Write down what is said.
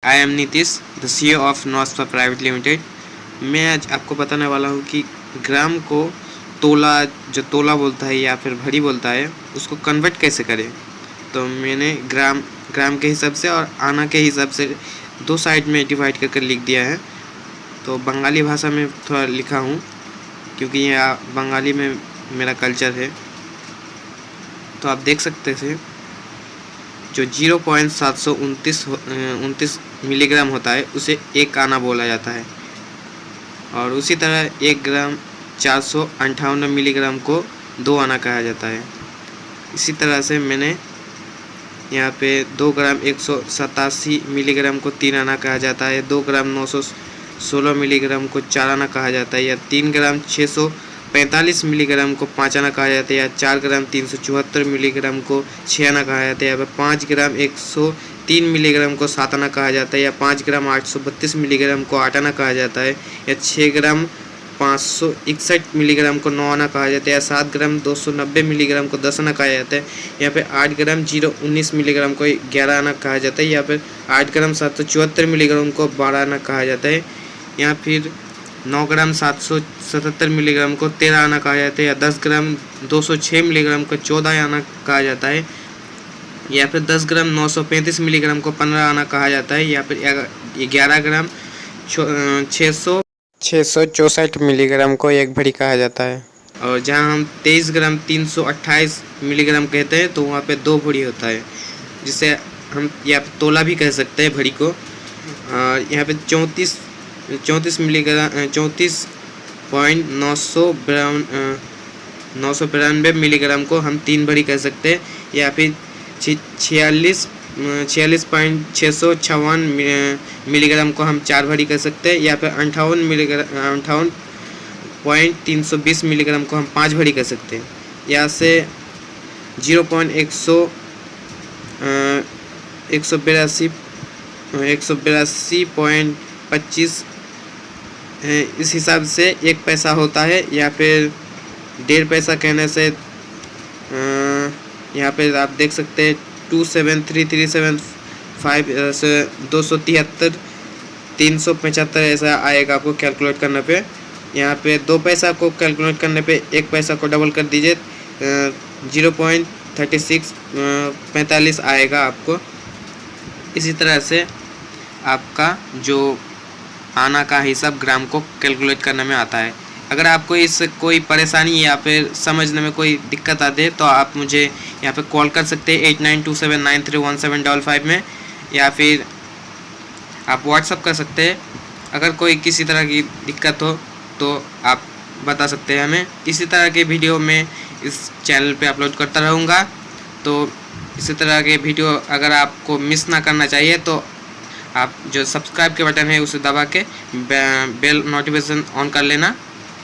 I am Nitish, the CEO of Nospa private limited. मैं आज आपको बताने वाला हूँ कि ग्राम को तोला, जो तोला बोलता है या फिर भरी बोलता है, उसको कन्वर्ट कैसे करें। तो मैंने ग्राम के हिसाब से और आना के हिसाब से दो साइड में डिवाइड कर लिख दिया है। तो बंगाली भाषा में थोड़ा लिखा हूँ क्योंकि यह बंगाली में मेरा कल्चर है। तो आप देख सकते थे जो 0.729 मिलीग्राम होता है उसे एक आना बोला जाता है, और उसी तरह 1 ग्राम 458 मिलीग्राम को 2 आना कहा जाता है। इसी तरह से मैंने यहाँ पे 2 ग्राम 187 मिलीग्राम को 3 आना कहा जाता है, 2 ग्राम 916 मिलीग्राम को 4 आना कहा जाता है, या 3 ग्राम 645 मिलीग्राम को 5 आना कहा जाता है, या 4 ग्राम 374 मिलीग्राम को 6 आना कहा जाता है, या 5 ग्राम 103 मिलीग्राम को 7 आना कहा जाता है, या 5 ग्राम 832 मिलीग्राम को 8 आना कहा जाता है, या 6 ग्राम 561 मिलीग्राम को 9 आना कहा जाता है, या 7 ग्राम 290 मिलीग्राम को 10 आना कहा जाता है, या फिर 8 ग्राम 019 मिलीग्राम को 11 आना कहा जाता है, या फिर 8 ग्राम 774 मिलीग्राम को 12 आना कहा जाता है, या फिर 9 ग्राम 777 मिलीग्राम को 13 आना कहा जाता है, या 10 ग्राम 206 मिलीग्राम को 14 आना कहा जाता है, या फिर 10 ग्राम 935 मिलीग्राम को 15 आना कहा जाता है, या फिर 11 ग्राम 664 मिलीग्राम को 1 भरी कहा जाता है। और जहां हम 23 ग्राम 328 मिलीग्राम कहते हैं तो वहां पे 2 भरी होता है, जिसे हम या तोला भी कह सकते हैं भरी को। और यहाँ पे 34 मिलीग्राम 34.992 मिलीग्राम को हम 3 भरी कह सकते हैं, या फिर 46.656 मिलीग्राम को हम 4 भरी कह सकते हैं, या फिर 58.320 मिलीग्राम को हम 5 भरी कह सकते हैं। यहाँ से 182.25 इस हिसाब से 1 पैसा होता है, या फिर 1.5 पैसा कहने से यहाँ पे आप देख सकते हैं 273,375 273 375 ऐसा आएगा आपको कैलकुलेट करने पे। यहाँ पे 2 पैसा को कैलकुलेट करने पे 1 पैसा को डबल कर दीजिए, 0.3645 आएगा आपको। इसी तरह से आपका जो आना का हिसाब ग्राम को कैलकुलेट करने में आता है। अगर आपको इससे कोई परेशानी या फिर समझने में कोई दिक्कत आती है तो आप मुझे यहाँ पे कॉल कर सकते हैं 8927931755 में, या फिर आप व्हाट्सअप कर सकते हैं। अगर कोई किसी तरह की दिक्कत हो तो आप बता सकते हैं हमें। इसी तरह के वीडियो मैं इस चैनल पे अपलोड करता रहूँगा। तो इसी तरह के वीडियो अगर आपको मिस ना करना चाहिए तो आप जो सब्सक्राइब के बटन है उसे दबा के बेल नोटिफिकेशन ऑन कर लेना।